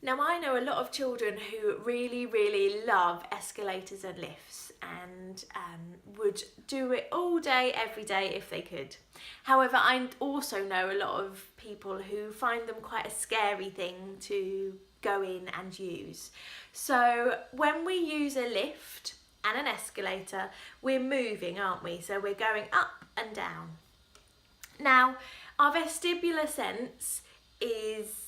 Now, I know a lot of children who really love escalators and lifts and would do it all day, every day if they could. However, I also know a lot of people who find them quite a scary thing to go in and use. So when we use a lift and an escalator, we're moving, aren't we? So we're going up and down. Now, our vestibular sense is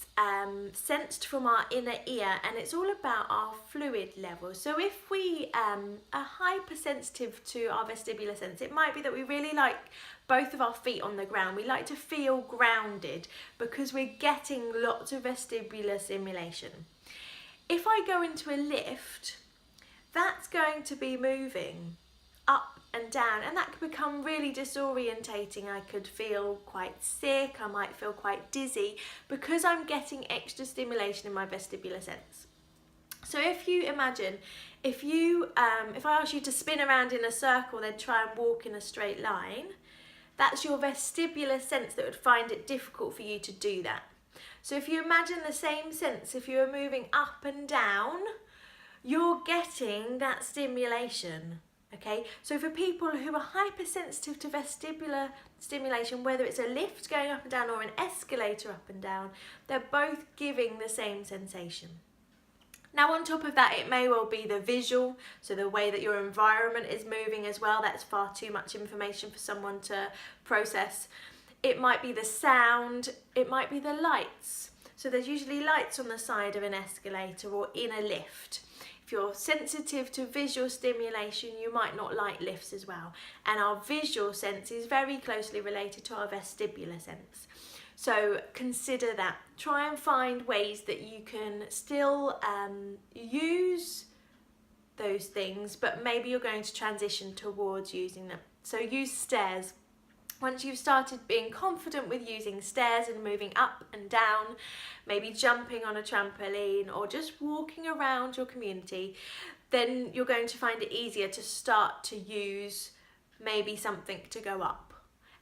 sensed from our inner ear, and it's all about our fluid level. So if we are hypersensitive to our vestibular sense, it might be that we really like both of our feet on the ground. We like to feel grounded because we're getting lots of vestibular stimulation. If I go into a lift, that's going to be moving up and down, and that could become really disorientating. I could feel quite sick, I might feel quite dizzy because I'm getting extra stimulation in my vestibular sense. So if you imagine, if I ask you to spin around in a circle, then try and walk in a straight line, that's your vestibular sense that would find it difficult for you to do that. So if you imagine the same sense, if you are moving up and down, you're getting that stimulation. Okay, so for people who are hypersensitive to vestibular stimulation, whether it's a lift going up and down or an escalator up and down, they're both giving the same sensation. Now, on top of that, it may well be the visual, so the way that your environment is moving as well. That's far too much information for someone to process. It might be the sound, it might be the lights. So there's usually lights on the side of an escalator or in a lift. If you're sensitive to visual stimulation, you might not like lifts as well. And our visual sense is very closely related to our vestibular sense. So consider that. Try and find ways that you can still use those things, but maybe you're going to transition towards using them. So use stairs. Once you've started being confident with using stairs and moving up and down, maybe jumping on a trampoline or just walking around your community, then you're going to find it easier to start to use maybe something to go up.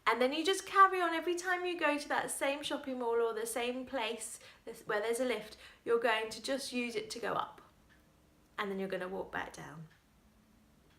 And then you just carry on. Every time you go to that same shopping mall or the same place where there's a lift, you're going to just use it to go up. And then you're going to walk back down.